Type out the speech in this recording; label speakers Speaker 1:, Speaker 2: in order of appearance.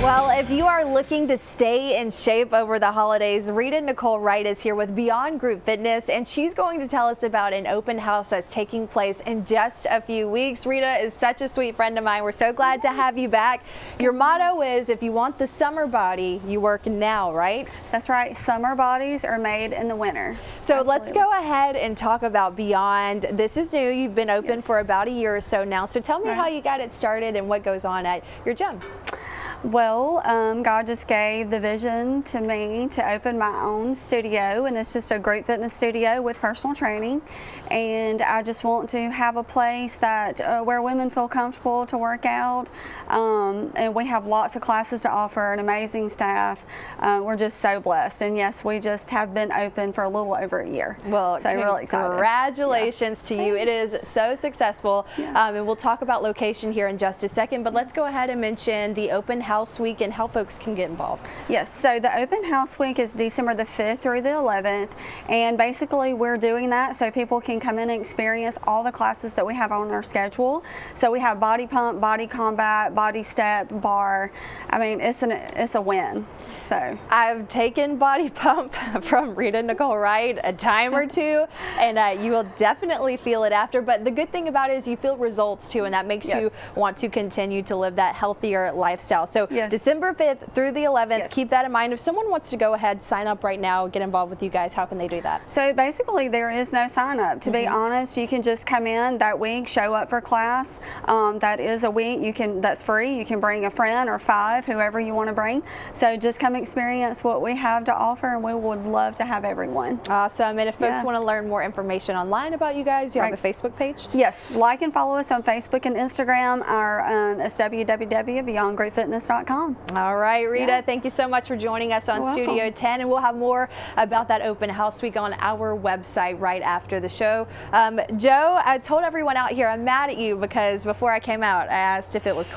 Speaker 1: Well, if you are looking to stay in shape over the holidays, Rita Nicole Wright is here with Beyond Group Fitness, and she's going to tell us about an open house that's taking place in just a few weeks. Rita is such a sweet friend of mine. We're so glad to have you back. Your motto is, if you want the summer body, you work now, right?
Speaker 2: That's right. Summer bodies are made in the winter.
Speaker 1: So
Speaker 2: Absolutely.
Speaker 1: Let's go ahead and talk about Beyond. This is new. You've been open for about a year or so now. So tell me how you got it started and what goes on at your gym.
Speaker 2: Well, God just gave the vision to me to open my own studio, and it's just a group fitness studio with personal training. And I just want to have a place that where women feel comfortable to work out. And we have lots of classes to offer, an amazing staff. We're just so blessed. And yes, we just have been open for a little over a year.
Speaker 1: Well,
Speaker 2: so really excited.
Speaker 1: Congratulations to you. It is so successful. And we'll talk about location here in just a second, but let's go ahead and mention the open house week and how folks can get involved.
Speaker 2: Yes, so the open house week is December the 5th through the 11th, and basically we're doing that so people can come in and experience all the classes that we have on our schedule. So we have body pump, body combat, body step, bar. I mean, it's a win. So
Speaker 1: I've taken body pump from Rita Nicole Wright a time or two, and you will definitely feel it after. But the good thing about it is you feel results too, and that makes you want to continue to live that healthier lifestyle. So December 5th through the 11th, keep that in mind. If someone wants to go ahead, sign up right now, get involved with you guys, how can they do that?
Speaker 2: So basically there is no sign up. To be honest, you can just come in that week, show up for class. That is a week that's free. You can bring a friend or 5, whoever you want to bring. So just come experience what we have to offer, and we would love to have everyone.
Speaker 1: Awesome. And if folks want to learn more information online about you guys, you have a Facebook page?
Speaker 2: Yes, like and follow us on Facebook and Instagram. Our it's www.beyondgroupfitness.com.
Speaker 1: All right, Rita, thank you so much for joining us on Studio 10, and we'll have more about that open house week on our website right after the show. Joe, I told everyone out here I'm mad at you because before I came out, I asked if it was cold.